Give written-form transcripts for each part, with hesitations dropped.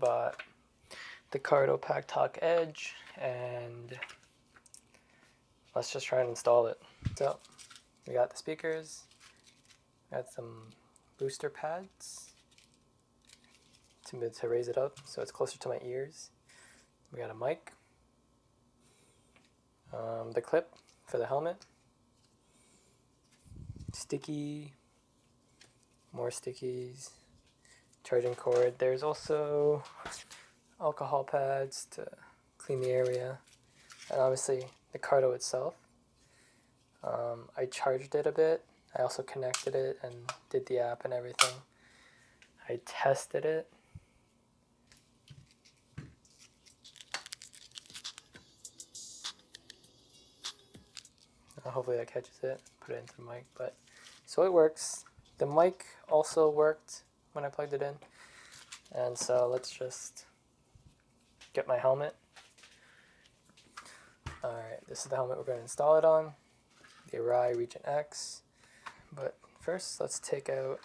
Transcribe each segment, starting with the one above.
bought the Cardo Packtalk Edge, and let's just try and install it. So we got the speakers, got some booster pads to raise it up so it's closer to my ears. We got a mic, the clip for the helmet, sticky, more stickies, charging cord. There's also alcohol pads to clean the area, and obviously the Cardo itself. I charged it a bit. I also connected it and did the app and everything. I tested it. Hopefully that catches it. Put it into the mic, but so it works. The mic also worked when I plugged it in, and so let's just get my helmet. Alright, this is the helmet we're going to install it on, the Arai Regent X. But first, let's take out,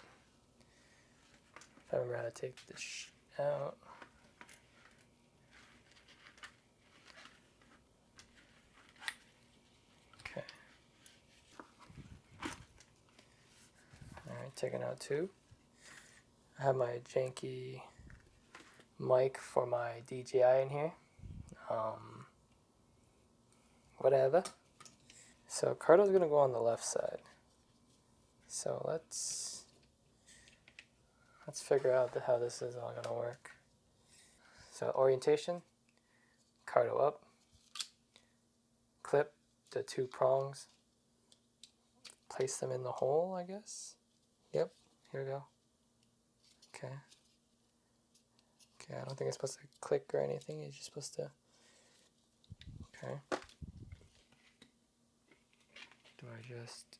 if I remember how to take this out. Okay. Alright, taking out two. I have my janky mic for my DJI in here. Whatever. So Cardo's gonna go on the left side. So let's figure out how this is all gonna work. So orientation, Cardo up, clip the two prongs, place them in the hole, I guess. Yep, here we go. Okay. Okay, I don't think it's supposed to click or anything, it's just supposed to, okay. Do I just,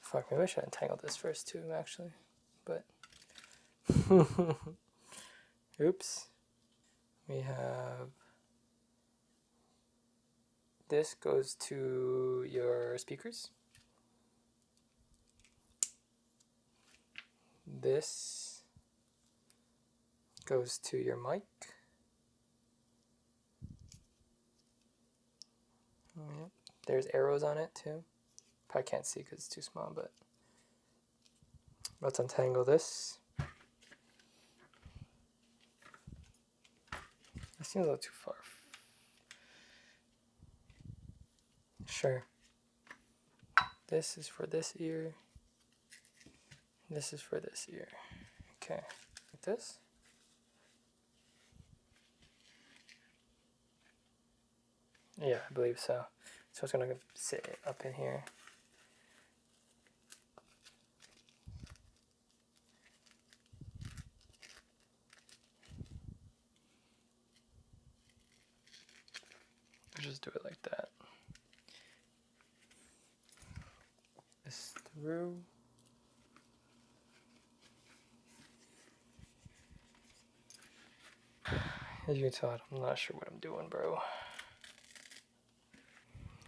fuck, maybe I should untangle this first too, actually, but, oops. We have, this goes to your speakers. This goes to your mic. Yep. There's arrows on it too. Probably can't see because it's too small, but let's untangle this. That seems a little too far. Sure. This is for this ear. This is for this ear. Okay. Like this. Yeah, I believe so. So it's gonna sit up in here. I'll just do it like that. This through. As you can tell, I'm not sure what I'm doing, bro.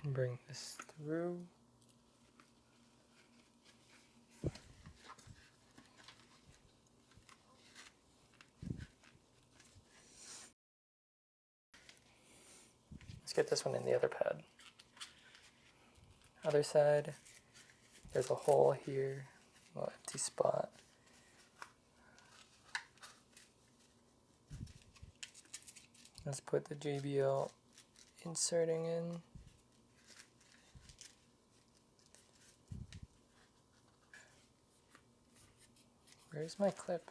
Bring this through. Let's get this one in the other pad. Other side, there's a hole here, a little empty spot. Let's put the JBL inserting in. Where's my clip?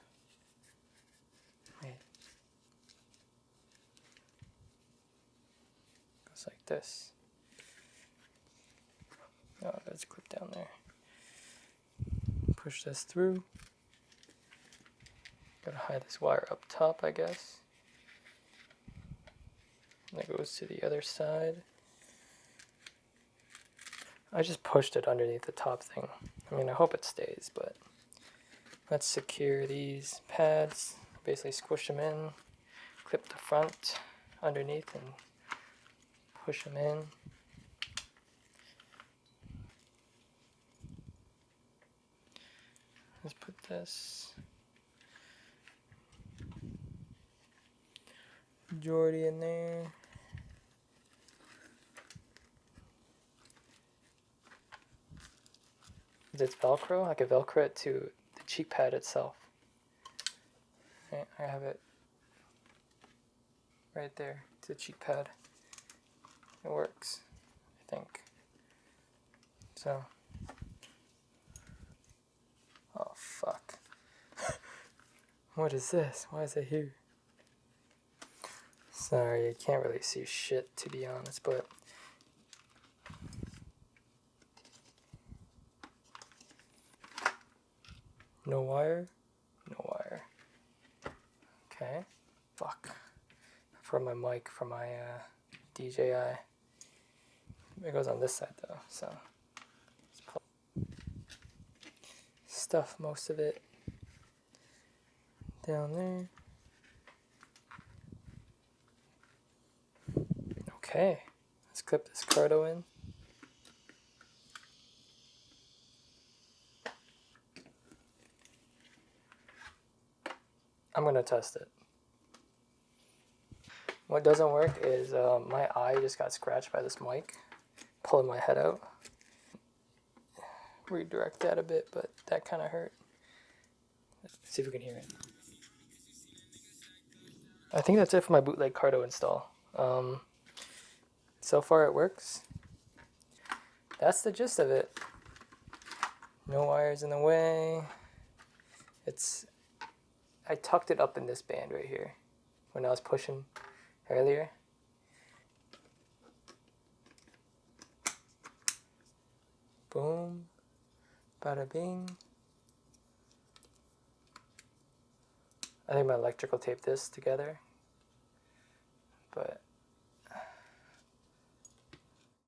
Wait. Goes like this. Oh, there's a clip down there. Push this through. Gotta hide this wire up top, I guess. And that goes to the other side. I just pushed it underneath the top thing. I mean, I hope it stays, but let's secure these pads. Basically squish them in, clip the front underneath, and push them in. Let's put this majority in there. It's Velcro. I can Velcro it to the cheek pad itself. Okay, I have it right there to the cheek pad. It works, I think. So, oh fuck. What is this? Why is it here? Sorry, you can't really see shit to be honest, but no wire? No wire. Okay. Fuck. For my mic, for my DJI. It goes on this side though, so stuff most of it down there. Okay, let's clip this Cardo in. I'm gonna test it. What doesn't work is my eye just got scratched by this mic, pulling my head out. Redirect that a bit, but that kind of hurt. Let's see if we can hear it. I think that's it for my bootleg Cardo install. So far it works. That's the gist of it. No wires in the way. I tucked it up in this band right here when I was pushing earlier. Boom. Bada bing. I think my electrical taped this together